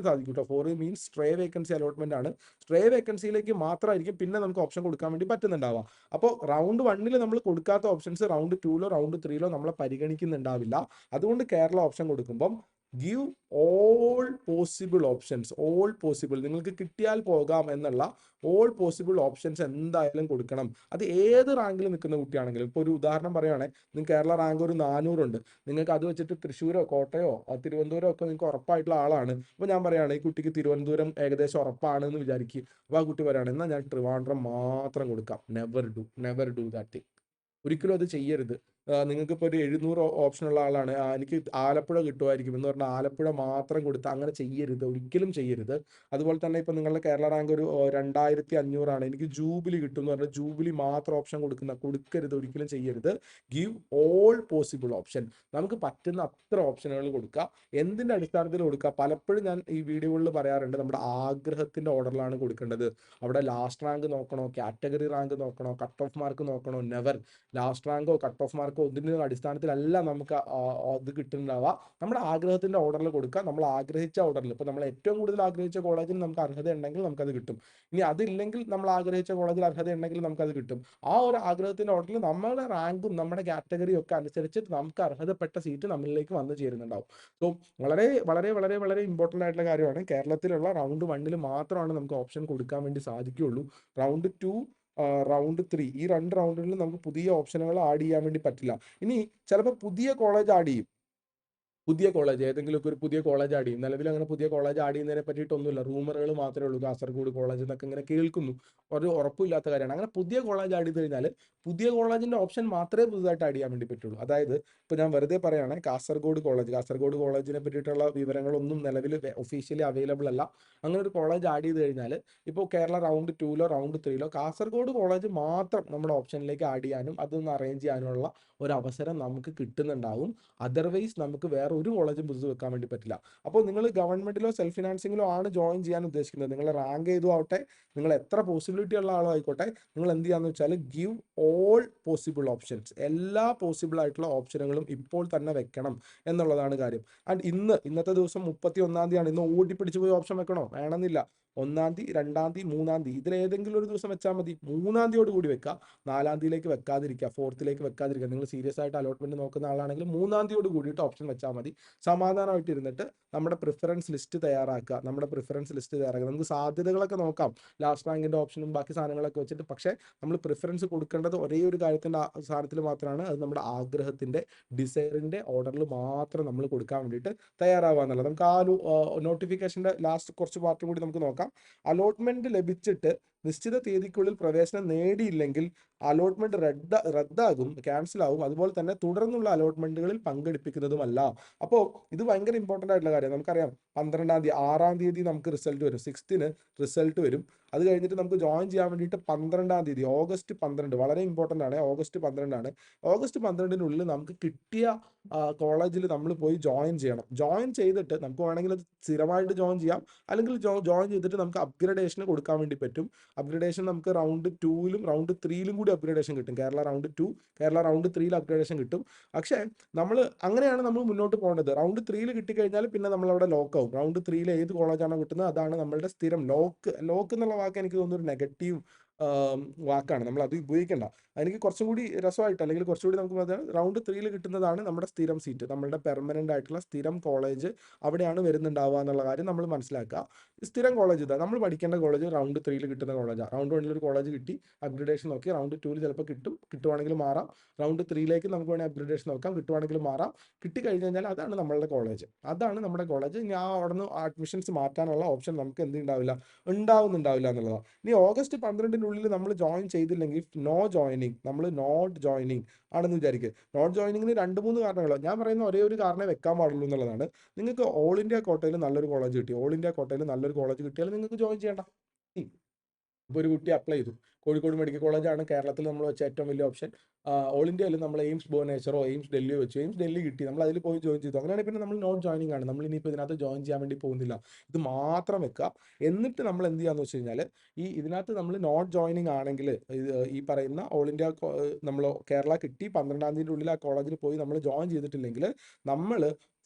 സാധിക്കും കേട്ടോ. 4 മീൻസ് സ്ട്രേ വേക്കൻസി അലോട്ട്മെന്റ് ആണ്. സ്ട്രേ വേക്കൻസിയിലേക്ക് മാത്രമായിരിക്കും പിന്നെ നമുക്ക് ഓപ്ഷൻ കൊടുക്കാൻ വേണ്ടി പറ്റുന്നുണ്ടാവുക. അപ്പോൾ റൗണ്ട് 1 നമ്മൾ കൊടുക്കാത്ത ഓപ്ഷൻസ് റൗണ്ട് 2 റൗണ്ട് 3 നമ്മളെ പരിഗണിക്കുന്നുണ്ടാവില്ല. അതുകൊണ്ട് കേരള ഓപ്ഷൻ കൊടുക്കുമ്പം ഗിവ് ഓൾ പോസിബിൾ നിങ്ങൾക്ക് കിട്ടിയാൽ പോകാം എന്നുള്ള ഓൾ പോസിബിൾ ഓപ്ഷൻസ് എന്തായാലും കൊടുക്കണം. അത് ഏത് റാങ്കിൽ നിൽക്കുന്ന കുട്ടിയാണെങ്കിലും. ഇപ്പോൾ ഒരു ഉദാഹരണം പറയുകയാണെങ്കിൽ നിങ്ങൾക്ക് കേരള റാങ്ക് ഒരു 400 ഉണ്ട്. നിങ്ങൾക്ക് അത് വെച്ചിട്ട് തൃശ്ശൂരോ കോട്ടയോ തിരുവനന്തപുരം ഒക്കെ നിങ്ങൾക്ക് ഉറപ്പായിട്ടുള്ള ആളാണ്. അപ്പോൾ ഞാൻ പറയുകയാണ് ഈ കുട്ടിക്ക് തിരുവനന്തപുരം ഏകദേശം ഉറപ്പാണ് എന്ന് വിചാരിക്കുക. അപ്പോൾ ആ കുട്ടി പറയുകയാണ് എന്നാൽ ഞാൻ ട്രിവാൻഡ്രം മാത്രം കൊടുക്കാം. Never do that thing. ഒരിക്കലും അത് ചെയ്യരുത്. നിങ്ങൾക്കിപ്പോൾ ഒരു 700 ഓപ്ഷനുള്ള ആളാണ്, എനിക്ക് ആലപ്പുഴ കിട്ടുമായിരിക്കും എന്ന് പറഞ്ഞാൽ ആലപ്പുഴ മാത്രം കൊടുത്ത് അങ്ങനെ ചെയ്യരുത്, ഒരിക്കലും ചെയ്യരുത്. അതുപോലെ തന്നെ ഇപ്പോൾ നിങ്ങളുടെ കേരള റാങ്ക് ഒരു 2500 എനിക്ക് ജൂബിലി കിട്ടും എന്ന് പറഞ്ഞാൽ ജൂബിലി മാത്രം ഓപ്ഷൻ കൊടുക്കരുത്, ഒരിക്കലും ചെയ്യരുത്. Give all possible option. നമുക്ക് പറ്റുന്ന അത്ര ഓപ്ഷനുകൾ കൊടുക്കുക. എന്തിൻ്റെ അടിസ്ഥാനത്തിൽ കൊടുക്കുക? പലപ്പോഴും ഞാൻ ഈ വീഡിയോകളിൽ പറയാറുണ്ട്, നമ്മുടെ ആഗ്രഹത്തിൻ്റെ ഓർഡറിലാണ് കൊടുക്കേണ്ടത്. അവിടെ ലാസ്റ്റ് റാങ്ക് നോക്കണോ, കാറ്റഗറി റാങ്ക് നോക്കണോ, കട്ട് ഓഫ് മാർക്ക് നോക്കണോ? നെവർ. ലാസ്റ്റ് റാങ്കോ കട്ട് ഓഫ് മാർക്കോ ഒന്നിൻ്റെ അടിസ്ഥാനത്തിലല്ല നമുക്ക് അത് കിട്ടുന്നുണ്ടാവുക. നമ്മുടെ ആഗ്രഹത്തിന്റെ ഓർഡറിൽ കൊടുക്കുക. നമ്മൾ ആഗ്രഹിച്ച ഓർഡറിൽ, ഇപ്പോൾ നമ്മൾ ഏറ്റവും കൂടുതൽ ആഗ്രഹിച്ച കോളേജിൽ നമുക്ക് അർഹത ഉണ്ടെങ്കിൽ നമുക്കത് കിട്ടും. ഇനി അതില്ലെങ്കിൽ നമ്മൾ ആഗ്രഹിച്ച കോളേജിൽ അർഹത ഉണ്ടെങ്കിൽ നമുക്കത് കിട്ടും. ആ ഒരു ആഗ്രഹത്തിന്റെ ഓർഡറിൽ നമ്മുടെ റാങ്കും നമ്മുടെ കാറ്റഗറിയും ഒക്കെ അനുസരിച്ച് നമുക്ക് അർഹതപ്പെട്ട സീറ്റ് നമ്മളിലേക്ക് വന്നു ചേരുന്നുണ്ടാവും. സോ വളരെ വളരെ വളരെ വളരെ ഇമ്പോർട്ടൻ്റ് ആയിട്ടുള്ള കാര്യമാണ്. കേരളത്തിലുള്ള റൗണ്ട് 1 മാത്രമാണ് നമുക്ക് ഓപ്ഷൻ കൊടുക്കാൻ വേണ്ടി സാധിക്കുകയുള്ളൂ. റൗണ്ട് 2 റൗണ്ട് 3 ഈ 2 റൗണ്ടുകളിലും നമുക്ക് പുതിയ ഓപ്ഷനുകൾ ആഡ് ചെയ്യാൻ വേണ്ടി പറ്റില്ല. ഇനി ചിലപ്പോൾ പുതിയ കോളേജ് ആഡ് ചെയ്യും. ഏതെങ്കിലുമൊക്കെ ഒരു പുതിയ കോളേജ് ആഡ് ചെയ്യും. നിലവിൽ അങ്ങനെ പുതിയ കോളേജ് ആഡ് ചെയ്യുന്നതിനെ പറ്റിയിട്ടൊന്നുമില്ല, റൂമറുകൾ മാത്രമേ ഉള്ളൂ. കാസർഗോഡ് കോളേജ് എന്നൊക്കെ ഇങ്ങനെ കേൾക്കുന്നു, ഒരു ഉറപ്പില്ലാത്ത കാര്യമാണ്. അങ്ങനെ പുതിയ കോളേജ് ആഡ് ചെയ്ത് കഴിഞ്ഞാൽ പുതിയ കോളേജിന്റെ ഓപ്ഷൻ മാത്രമേ പുതുതായിട്ട് ആഡ് ചെയ്യാൻ വേണ്ടി പറ്റുള്ളൂ. അതായത് ഇപ്പോൾ ഞാൻ വെറുതെ പറയുകയാണെങ്കിൽ കാസർഗോഡ് കോളേജിനെ പറ്റിയിട്ടുള്ള വിവരങ്ങളൊന്നും നിലവിൽ ഒഫീഷ്യലി അവൈലബിൾ അല്ല. അങ്ങനെ ഒരു കോളേജ് ആഡ് ചെയ്ത് കഴിഞ്ഞാൽ ഇപ്പോൾ Kerala round 2 round 3 Kasaragod college മാത്രം നമ്മുടെ ഓപ്ഷനിലേക്ക് ആഡ് ചെയ്യാനും അതൊന്ന് അറേഞ്ച് ചെയ്യാനുള്ള ഒരു അവസരം നമുക്ക് കിട്ടുന്നുണ്ടാവും. അതർവൈസ് നമുക്ക് വേറെ ഒരു കോളേജും പുതുത് വെക്കാൻ വേണ്ടി പറ്റില്ല. അപ്പോൾ നിങ്ങൾ ഗവൺമെന്റിലോ സെൽഫ് ഫിനാൻസിങ്ങിലോ ആണ് ജോയിൻ ചെയ്യാൻ ഉദ്ദേശിക്കുന്നത്, നിങ്ങളുടെ റാങ്ക് ഏതും ആവട്ടെ, നിങ്ങൾ എത്ര പോസിബിലിറ്റി ഉള്ള ആളോ ആയിക്കോട്ടെ, നിങ്ങൾ എന്ത് ചെയ്യാന്ന് വെച്ചാൽ ഗിവ് ഓൾ പോസിബിൾ ഓപ്ഷൻസ്, എല്ലാ പോസിബിൾ ആയിട്ടുള്ള ഓപ്ഷനുകളും ഇപ്പോൾ തന്നെ വെക്കണം എന്നുള്ളതാണ് കാര്യം. ആൻഡ് ഇന്നത്തെ ദിവസം 31-ാം തീയതിയാണ്. ഇന്ന് ഓടിപ്പിടിച്ച് പോയി ഓപ്ഷൻ വെക്കണോ? വേണമെന്നില്ല. 1-ാം തീയതി 2-ാം തീയതി 3-ാം തീയതി ഇതിലേതെങ്കിലും ഒരു ദിവസം വെച്ചാൽ മതി. 3-ാം തീയതിയോട് കൂടി വെക്കുക. 4-ാം തീയതിയിലേക്ക് വെക്കാതിരിക്കുക, 4ത്തിലേക്ക് വെക്കാതിരിക്കുക. നിങ്ങൾ സീരിയസ് ആയിട്ട് അലോട്ട്മെന്റ് നോക്കുന്ന ആളാണെങ്കിൽ 3-ാം തീയതിയോട് കൂടിയിട്ട് ഓപ്ഷൻ വെച്ചാൽ മതി. സമാധാനമായിട്ട് ഇരുന്നിട്ട് നമ്മുടെ പ്രിഫറൻസ് ലിസ്റ്റ് തയ്യാറാക്കുക. നമുക്ക് സാധ്യതകളൊക്കെ നോക്കാം, ലാസ്റ്റ് റാങ്കിന്റെ ഓപ്ഷനും ബാക്കി സാധനങ്ങളൊക്കെ വെച്ചിട്ട്. പക്ഷേ നമ്മൾ പ്രിഫറൻസ് കൊടുക്കേണ്ടത് ഒരേ ഒരു കാര്യത്തിന്റെ സാധനത്തിൽ മാത്രമാണ്. അത് നമ്മുടെ ആഗ്രഹത്തിന്റെ, ഡിസൈറിന്റെ ഓർഡറിൽ മാത്രം നമ്മൾ കൊടുക്കാൻ വേണ്ടിയിട്ട് തയ്യാറാവുക എന്നുള്ളത്. നമുക്ക് ആ ഒരു നോട്ടിഫിക്കേഷന്റെ ലാസ്റ്റ് കുറച്ച് പാർട്ട് കൂടി നമുക്ക് നോക്കാം. അലോട്ട്മെന്റ് ലഭിച്ചിട്ട് നിശ്ചിത തീയതിക്കുള്ളിൽ പ്രവേശനം നേടിയില്ലെങ്കിൽ അലോട്ട്മെന്റ് റദ്ദാകും, ക്യാൻസൽ ആകും. അതുപോലെ തന്നെ തുടർന്നുള്ള അലോട്ട്മെന്റുകളിൽ പങ്കെടുപ്പിക്കുന്നതുമല്ല. അപ്പോൾ ഇത് ഭയങ്കര ഇമ്പോർട്ടൻ്റ് ആയിട്ടുള്ള കാര്യം. നമുക്കറിയാം 12-ാം തീയതി 6-ാം തീയതി നമുക്ക് റിസൾട്ട് വരും, 6th റിസൾട്ട് വരും. അത് കഴിഞ്ഞിട്ട് നമുക്ക് ജോയിൻ ചെയ്യാൻ വേണ്ടിയിട്ട് 12-ാം തീയതി ഓഗസ്റ്റ് 12 വളരെ ഇമ്പോർട്ടൻ്റ് ആണ്. ഓഗസ്റ്റ് 12 ഓഗസ്റ്റ് 12-നുള്ളിൽ നമുക്ക് കിട്ടിയ കോളേജിൽ നമ്മൾ പോയി ജോയിൻ ചെയ്യണം. ജോയിൻ ചെയ്തിട്ട് നമുക്ക് വേണമെങ്കിൽ അത് സ്ഥിരമായിട്ട് ജോയിൻ ചെയ്യാം, അല്ലെങ്കിൽ ജോയിൻ ചെയ്തിട്ട് നമുക്ക് അപ്ഗ്രഡേഷന് കൊടുക്കാൻ വേണ്ടി പറ്റും. അപ്ഗ്രഡേഷൻ നമുക്ക് റൗണ്ട് 2 റൗണ്ട് 3 കൂടി അപ്ഗ്രഡേഷൻ കിട്ടും. Kerala round 2 Kerala round 3 upgradation കിട്ടും. പക്ഷേ അങ്ങനെയാണ് നമ്മൾ മുന്നോട്ട് പോകേണ്ടത്. റൗണ്ട് 3 കിട്ടിക്കഴിഞ്ഞാൽ പിന്നെ നമ്മളവിടെ ലോക്ക് ആവും. റൗണ്ട് 3 ഏത് കോളേജാണോ കിട്ടുന്നത് അതാണ് നമ്മളുടെ സ്ഥിരം. ലോക്ക് എന്നുള്ള വാക്ക് എനിക്ക് തോന്നുന്നു ഒരു നെഗറ്റീവ് വാക്കാണ്, നമ്മൾ അത് ഉപയോഗിക്കേണ്ട. എനിക്ക് കുറച്ചും കൂടി രസമായിട്ട്, അല്ലെങ്കിൽ കുറച്ചുകൂടി നമുക്ക് റൗണ്ട് 3 കിട്ടുന്നതാണ് നമ്മുടെ സ്ഥിരം സീറ്റ്, നമ്മളുടെ പെർമനന്റ് ആയിട്ടുള്ള സ്ഥിരം കോളേജ് അവിടെയാണ് വരുന്നുണ്ടാവുക എന്നുള്ള കാര്യം നമ്മൾ മനസ്സിലാക്കുക. സ്ഥിരം കോളേജ് ഇതാ, നമ്മൾ പഠിക്കേണ്ട കോളേജ് റൗണ്ട് 3 കിട്ടുന്ന കോളേജാണ്. റൗണ്ട് 1 ഒരു കോളേജ് കിട്ടി, അപ്ഗ്രഡേഷൻ നോക്കി, റൗണ്ട് 2 ചിലപ്പോൾ കിട്ടുവാണെങ്കിൽ മാറാം. റൗണ്ട് 3 നമുക്ക് വേണമെങ്കിൽ അപ്ഗ്രഡേഷൻ നോക്കാം, കിട്ടുവാണെങ്കിൽ മാറാം. കിട്ടിക്കഴിഞ്ഞ് കഴിഞ്ഞാൽ അതാണ് നമ്മളുടെ കോളേജ്, അതാണ് നമ്മുടെ കോളേജ്. ഞാൻ അവിടെ നിന്ന് അഡ്മിഷൻസ് മാറ്റാനുള്ള ഓപ്ഷൻ നമുക്ക് ഉണ്ടാവുന്നുണ്ടാവില്ല എന്നുള്ളതാണ്. ഇനി ഓഗസ്റ്റ് 12-നുള്ളിൽ നമ്മൾ ജോയിൻ ചെയ്തില്ലെങ്കിൽ നമ്മൾ നോട്ട് ജോയിനിങ് ആണെന്ന് വിചാരിക്കുക. നോട്ട് ജോയിനിങ്ങിന് 2-3 കാരണങ്ങളോ, ഞാൻ പറയുന്ന ഒരേ ഒരു കാരണമേ വെക്കാൻ പാടുള്ളൂ എന്നുള്ളതാണ്. നിങ്ങൾക്ക് ഓൾ ഇന്ത്യ കോട്ടയിൽ നല്ലൊരു കോളേജ് കിട്ടിയാൽ നിങ്ങൾക്ക് ജോയിൻ ചെയ്യേണ്ട. ഇപ്പോൾ ഒരു കുട്ടി അപ്ലൈ ചെയ്തു, കോഴിക്കോട് മെഡിക്കൽ കോളേജാണ് കേരളത്തിൽ നമ്മൾ വെച്ച ഏറ്റവും വലിയ ഓപ്ഷൻ. ഓൾ ഇന്ത്യയിൽ നമ്മൾ എയിംസ് ഭുവനേശ്വറോ എയിംസ് ഡൽഹിയോ വെച്ചു, എയിംസ് ഡൽഹി കിട്ടി, നമ്മൾ അതിൽ പോയി ജോയിൻ ചെയ്തു. അങ്ങനെയാണെങ്കിൽ പിന്നെ നമ്മൾ നോട്ട് ജോയിനിങ് ആണ്, നമ്മൾ ഇനിയിപ്പോൾ ഇതിനകത്ത് ജോയിൻ ചെയ്യാൻ വേണ്ടി പോകുന്നില്ല. ഇത് മാത്രം വെക്കുക. എന്നിട്ട് നമ്മൾ എന്ത് ചെയ്യാന്ന് വെച്ച് കഴിഞ്ഞാൽ, ഇതിനകത്ത് നമ്മൾ നോട്ട് ജോയിനിങ് ആണെങ്കിൽ ഈ പറയുന്ന ഓൾ ഇന്ത്യ നമ്മൾ കേരള കിട്ടി 12-ാം തീയതിയുടെ ഉള്ളിൽ ആ കോളേജിൽ പോയി നമ്മൾ ജോയിൻ ചെയ്തിട്ടില്ലെങ്കിൽ നമ്മൾ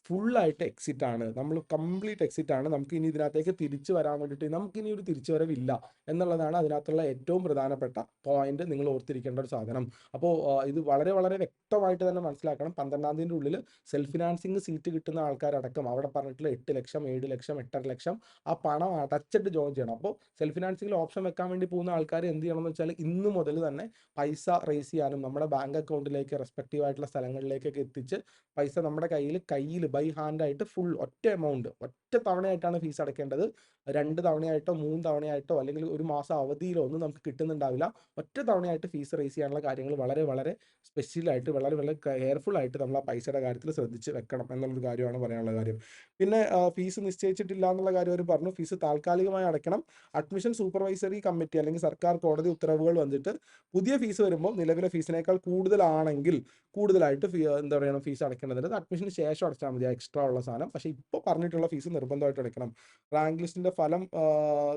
ഫുള്ളായിട്ട് എക്സിറ്റ് ആണ്. നമ്മൾ കംപ്ലീറ്റ് എക്സിറ്റ് ആണ്. നമുക്ക് ഇനി ഇതിനകത്തേക്ക് തിരിച്ചു വരാൻ വേണ്ടിയിട്ട് നമുക്കിനി ഒരു തിരിച്ചു വരവില്ല എന്നുള്ളതാണ് അതിനകത്തുള്ള ഏറ്റവും പ്രധാനപ്പെട്ട പോയിന്റ്. നിങ്ങൾ ഓർത്തിരിക്കേണ്ട ഒരു സാധനം. അപ്പോൾ ഇത് വളരെ വളരെ വ്യക്തമായിട്ട് തന്നെ മനസ്സിലാക്കണം. 12-ാം തീയതിൻ്റെ ഉള്ളിൽ സെൽഫ് ഫിനാൻസിങ് സീറ്റ് കിട്ടുന്ന ആൾക്കാരടക്കം അവിടെ പറഞ്ഞിട്ടുള്ള 8 ലക്ഷം 7 ലക്ഷം 8.5 ലക്ഷം ആ പണം അടച്ചിട്ട് ജോയിൻ ചെയ്യണം. അപ്പോൾ സെൽഫ് ഫിനാൻസിങ്ങിൽ ഓപ്ഷൻ വെക്കാൻ വേണ്ടി പോകുന്ന ആൾക്കാർ എന്ത് ചെയ്യണം എന്ന് വെച്ചാൽ ഇന്ന് മുതൽ തന്നെ പൈസ റേസ് ചെയ്യാനും നമ്മുടെ ബാങ്ക് അക്കൗണ്ടിലേക്ക് റെസ്പെക്റ്റീവ് ആയിട്ടുള്ള സ്ഥലങ്ങളിലേക്കൊക്കെ എത്തിച്ച് പൈസ നമ്മുടെ കയ്യിൽ ബൈ ഹാൻഡ് ആയിട്ട് ഫുൾ ഒറ്റ എമൗണ്ട് ഒറ്റ തവണയായിട്ടാണ് ഫീസ് അടയ്ക്കേണ്ടത്. 2 തവണയായിട്ടോ 3 തവണയായിട്ടോ അല്ലെങ്കിൽ ഒരു മാസം അവധിയിലോ ഒന്നും നമുക്ക് കിട്ടുന്നുണ്ടാവില്ല. ഒറ്റ തവണയായിട്ട് ഫീസ് റേസ് ചെയ്യാനുള്ള കാര്യങ്ങൾ വളരെ വളരെ സ്പെഷ്യലായിട്ട് വളരെ വളരെ കെയർഫുൾ ആയിട്ട് നമ്മൾ ആ പൈസയുടെ കാര്യത്തിൽ ശ്രദ്ധിച്ച് വെക്കണം എന്നുള്ളൊരു കാര്യമാണ് പറയാനുള്ള കാര്യം. പിന്നെ ഫീസ് നിശ്ചയിച്ചിട്ടില്ല എന്നുള്ള കാര്യം അവർ പറഞ്ഞു. ഫീസ് താൽക്കാലികമായി അടയ്ക്കണം. അഡ്മിഷൻ സൂപ്പർവൈസറി കമ്മിറ്റി അല്ലെങ്കിൽ സർക്കാർ കോടതി ഉത്തരവുകൾ വന്നിട്ട് പുതിയ ഫീസ് വരുമ്പോൾ നിലവിലെ ഫീസിനേക്കാൾ കൂടുതലാണെങ്കിൽ കൂടുതലായിട്ട് എന്താ പറയുക ഫീസ് അടയ്ക്കേണ്ടതുണ്ട്. അഡ്മിഷന് ശേഷം അടച്ചാൽ മതി എക്സ്ട്രാ ഉള്ള സാധനം. പക്ഷേ ഇപ്പോൾ പറഞ്ഞിട്ടുള്ള ഫീസ് നിർബന്ധമായിട്ട് അടയ്ക്കണം. റാങ്ക് ലിസ്റ്റിന്റെ ഫലം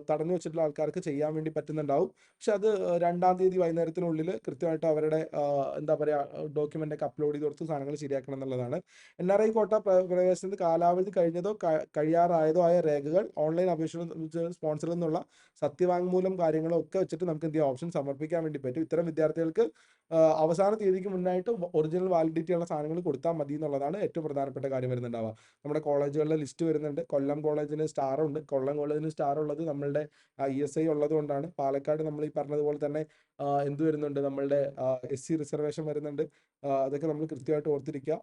തടഞ്ഞു വെച്ചിട്ടുള്ള ആൾക്കാർക്ക് ചെയ്യാൻ വേണ്ടി പറ്റുന്നുണ്ടാവും. പക്ഷെ അത് 2-ാം തീയതി വൈകുന്നേരത്തിനുള്ളിൽ കൃത്യമായിട്ട് അവരുടെ എന്താ പറയുക ഡോക്യുമെന്റ് ഒക്കെ അപ്ലോഡ് ചെയ്ത് കൊടുത്ത് സാധനങ്ങൾ ശരിയാക്കണം എന്നുള്ളതാണ്. NRI കോട്ട പ്രവേശനത്തിന് കാലാവധി കഴിഞ്ഞതോ കഴിയാറായതോ ആയ രേഖകൾ ഓൺലൈൻ അപേക്ഷ സ്പോൺസറിൽ നിന്നുള്ള സത്യവാങ്മൂലം കാര്യങ്ങളും ഒക്കെ വെച്ചിട്ട് നമുക്ക് എന്ത് ചെയ്യാം ഓപ്ഷൻ സമർപ്പിക്കാൻ വേണ്ടി പറ്റും. ഇത്തരം വിദ്യാർത്ഥികൾക്ക് അവസാന തീയതിക്ക് മുന്നായിട്ട് ഒറിജിനൽ വാലിഡിറ്റി ഉള്ള സാധനങ്ങൾ കൊടുത്താൽ മതി എന്നുള്ളതാണ് ഏറ്റവും പ്രധാനപ്പെട്ട കാര്യം വരുന്നുണ്ടാവുക. നമ്മുടെ കോളേജുകളിലെ ലിസ്റ്റ് വരുന്നുണ്ട്. കൊല്ലം കോളേജിന് സ്റ്റാറുണ്ട്. കൊല്ലം കോളേജിന് സ്റ്റാർ ഉള്ളത് നമ്മളുടെ ESI ഉള്ളത് കൊണ്ടാണ്. പാലക്കാട് നമ്മൾ ഈ പറഞ്ഞതുപോലെ തന്നെ എന്ത് വരുന്നുണ്ട്, നമ്മളുടെ SC റിസർവേഷൻ വരുന്നുണ്ട്. അതൊക്കെ നമ്മൾ കൃത്യമായിട്ട് ഓർത്തിരിക്കുക.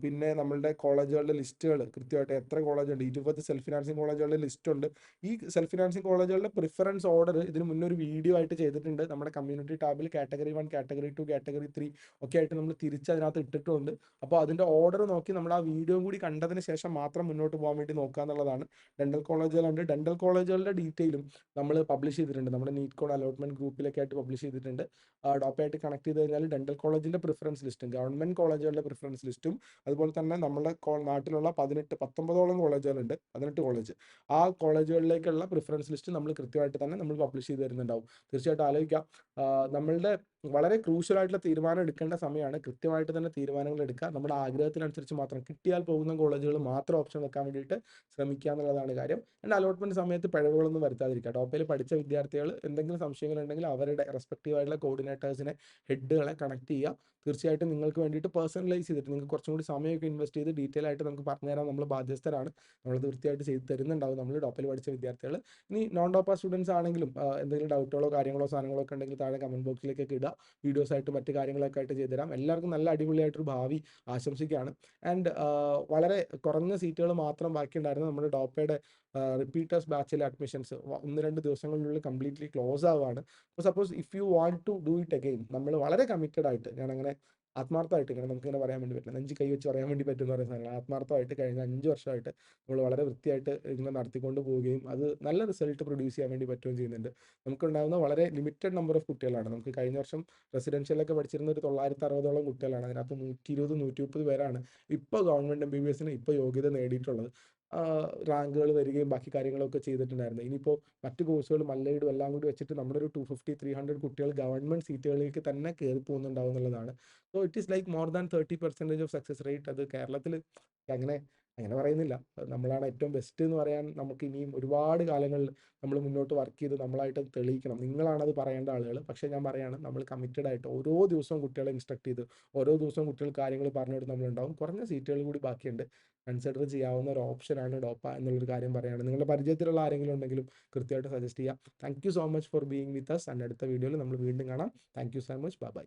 പിന്നെ നമ്മളുടെ കോളേജുകളുടെ ലിസ്റ്റുകൾ കൃത്യമായിട്ട് എത്ര കോളേജുണ്ട്, 20 സെൽഫ് ഫിനാൻസിങ് കോളേജുകളുടെ ലിസ്റ്റ് ഉണ്ട്. ഈ സെൽഫ് ഫിനാൻസിങ് കോളേജുകളുടെ പ്രിഫറൻസ് ഓർഡർ ഇതിന് മുന്നേ ഒരു വീഡിയോ ആയിട്ട് ചെയ്തിട്ടുണ്ട്. നമ്മുടെ കമ്മ്യൂണിറ്റി ടാബിൽ കാറ്റഗറി 1 കാറ്റഗറി 2 കാറ്റഗറി 3 ഒക്കെ ആയിട്ട് നമ്മൾ തിരിച്ച് അതിനകത്ത് ഇട്ടിട്ടുണ്ട്. അപ്പോൾ അതിൻ്റെ ഓർഡർ നോക്കി നമ്മൾ ആ വീഡിയോ കൂടി കണ്ടതിന് ശേഷം മാത്രം മുന്നോട്ട് പോകാൻ വേണ്ടി നോക്കുക എന്നുള്ളതാണ്. ഡെന്റൽ കോളേജുകളുണ്ട്. ഡെന്റൽ കോളേജുകളുടെ ഡീറ്റെയിലും നമ്മൾ പബ്ലിഷ് ചെയ്തിട്ടുണ്ട്. നമ്മുടെ നീറ്റ് കോഡ് അലോട്ട്മെന്റ് ഗ്രൂപ്പിലൊക്കെ ആയിട്ട് പബ്ലിഷ് ചെയ്തിട്ടുണ്ട്. ഡോപ്പായിട്ട് കണക്ട് ചെയ്ത് കഴിഞ്ഞാൽ ഡെന്റൽ കോളേജിന്റെ പ്രിഫറൻസ് ലിസ്റ്റും ഗവൺമെന്റ് കോളേജുകളുടെ പ്രിഫറൻസ് ലിസ്റ്റും അതുപോലെ തന്നെ നമ്മുടെ നാട്ടിലുള്ള 19-ഓളം കോളേജുകളുണ്ട്. 18 കോളേജ്. ആ കോളേജുകളിലേക്കുള്ള പ്രിഫറൻസ് ലിസ്റ്റ് നമ്മൾ കൃത്യമായിട്ട് തന്നെ നമ്മൾ പബ്ലിഷ് ചെയ്ത് തരുന്നുണ്ടാവും. തീർച്ചയായിട്ടും ആലോചിക്കാം. നമ്മളുടെ വളരെ ക്രൂഷ്യൽ ആയിട്ടുള്ള തീരുമാനം എടുക്കേണ്ട സമയമാണ്. കൃത്യമായിട്ട് തന്നെ തീരുമാനങ്ങൾ എടുക്കുക. നമ്മുടെ ആഗ്രഹത്തിനനുസരിച്ച് മാത്രം കിട്ടിയാൽ പോകുന്ന കോളേജുകൾ മാത്രം ഓപ്ഷൻ വെക്കാൻ വേണ്ടിയിട്ട് ശ്രമിക്കുക എന്നുള്ളതാണ് കാര്യം. ആൻഡ് അലോട്ട്മെന്റ് സമയത്ത് പിഴവുകളൊന്നും വരുത്താതിരിക്കുക. ടോപ്പിൽ പഠിച്ച വിദ്യാർത്ഥികൾ എന്തെങ്കിലും സംശയങ്ങളുണ്ടെങ്കിൽ അവരുടെ റെസ്പെക്റ്റീവ് ആയിട്ടുള്ള കോർഡിനേറ്റേഴ്സിനെ ഹെഡുകളെ കണക്ട് ചെയ്യുക. തീർച്ചയായിട്ടും നിങ്ങൾക്ക് വേണ്ടിയിട്ട് പേഴ്സണലൈസ് ചെയ്തിട്ട് നിങ്ങൾക്ക് കുറച്ചും കൂടി സമയമൊക്കെ ഇൻവെസ്റ്റ് ചെയ്ത് ഡീറ്റെയിൽ ആയിട്ട് നമുക്ക് പറഞ്ഞുതരാൻ നമ്മൾ ബാധ്യസ്ഥരാണ്. നമ്മൾ തീർച്ചയായിട്ടും ചെയ്ത് തരുന്നുണ്ടാവും നമ്മൾ ടോപ്പിൽ പഠിച്ച വിദ്യാർത്ഥികൾ. ഇനി നോൺ ടോപ്പർ സ്റ്റുഡൻസ് ആണെങ്കിലും എന്തെങ്കിലും ഡൗട്ടുകളോ കാര്യങ്ങളോ സാധനങ്ങളോ ഒക്കെ ഉണ്ടെങ്കിൽ താഴെ കമന്റ് ബോക്സിലേക്കൊക്കെ ഇടുക. വീഡിയോസ് ആയിട്ട് മറ്റു കാര്യങ്ങളൊക്കെ ആയിട്ട് ചെയ്തുതരാം. എല്ലാവർക്കും നല്ല അടിപൊളിയായിട്ടൊരു ഭാവി ആശംസിക്കുകയാണ്. ആൻഡ് വളരെ കുറഞ്ഞ സീറ്റുകൾ മാത്രം ബാക്കിയുണ്ടായിരുന്നു. നമ്മുടെ ഡോപ്പയുടെ റിപ്പീറ്റേഴ്സ് ബാച്ചിലെ അഡ്മിഷൻസ് 1-2 ദിവസങ്ങളിനുള്ളിൽ കംപ്ലീറ്റ്ലി ക്ലോസ് ആവുകയാണ്. അപ്പോൾ suppose if you want to do it again, നമ്മൾ വളരെ കമ്മിറ്റഡ് ആയിട്ട്, ഞാൻ അങ്ങനെ ആത്മാർത്ഥമായിട്ട് ഇങ്ങനെ നമുക്കിങ്ങനെ പറയാൻ വേണ്ടി പറ്റില്ല, നെഞ്ച് കൈ വെച്ച് പറയാൻ വേണ്ടി പറ്റുമെന്ന് പറയുന്ന സാധനങ്ങൾ, ആത്മാർത്ഥമായിട്ട് കഴിഞ്ഞ 5 വർഷമായിട്ട് നമ്മൾ വളരെ വൃത്തിയായിട്ട് ഇങ്ങനെ നടത്തിക്കൊണ്ട് പോവുകയും അത് നല്ല റിസൾട്ട് പ്രൊഡ്യൂസ് ചെയ്യാൻ വേണ്ടി പറ്റുകയും ചെയ്യുന്നുണ്ട്. നമുക്കുണ്ടാകുന്ന വളരെ ലിമിറ്റഡ് നമ്പർ ഓഫ് കുട്ടികളാണ്. നമുക്ക് കഴിഞ്ഞ വർഷം റെസിഡൻഷ്യലൊക്കെ പഠിച്ചിരുന്ന ഒരു 960ഓളം കുട്ടികളാണ്. അതിനകത്ത് 120 130 പേരാണ് ഇപ്പോൾ ഗവൺമെൻറ് MBBS ഇപ്പോൾ യോഗ്യത നേടിയിട്ടുള്ളത്. റാങ്കുകൾ വരികയും ബാക്കി കാര്യങ്ങളൊക്കെ ചെയ്തിട്ടുണ്ടായിരുന്നു. ഇനിയിപ്പോൾ മറ്റു കോഴ്സുകളും മല്ലയിടും എല്ലാം കൂടി വെച്ചിട്ട് നമ്മുടെ ഒരു 250-300 കുട്ടികൾ ഗവൺമെൻറ് സീറ്റുകളിലേക്ക് തന്നെ കയറി പോകുന്നുണ്ടാവും എന്നുള്ളതാണ്. So it is like more than 30% of success rate. അത് കേരളത്തിൽ അങ്ങനെ അങ്ങനെ പറയുന്നില്ല, നമ്മളാണ് ഏറ്റവും ബെസ്റ്റ് എന്ന് പറയാൻ. നമുക്ക് ഇനിയും ഒരുപാട് കാലങ്ങളിൽ നമ്മൾ മുന്നോട്ട് വർക്ക് ചെയ്ത് നമ്മളായിട്ട് തെളിയിക്കണം. നിങ്ങളാണത് പറയേണ്ട ആളുകൾ. പക്ഷേ ഞാൻ പറയാണ്, നമ്മൾ കമ്മിറ്റഡ് ആയിട്ട് ഓരോ ദിവസവും കുട്ടികളെ ഇൻസ്ട്രക്ട് ചെയ്ത് ഓരോ ദിവസവും കുട്ടികൾ കാര്യങ്ങൾ പറഞ്ഞു കൊടുത്ത് നമ്മളുണ്ടാവും. കുറഞ്ഞ സീറ്റുകൾ കൂടി ബാക്കിയുണ്ട്. കൺസിഡർ ചെയ്യാവുന്ന ഒരു ഓപ്ഷനാണ് ഡോപ്പ എന്നുള്ളൊരു കാര്യം പറയുകയാണ്. നിങ്ങളുടെ പരിചയത്തിലുള്ള ആരെങ്കിലും ഉണ്ടെങ്കിലും കൃത്യമായിട്ട് സജസ്റ്റ് ചെയ്യാം. Thank you so much for being with us. And അടുത്ത വീഡിയോയിൽ നമ്മൾ വീണ്ടും കാണാം. Thank you so much. Bye by.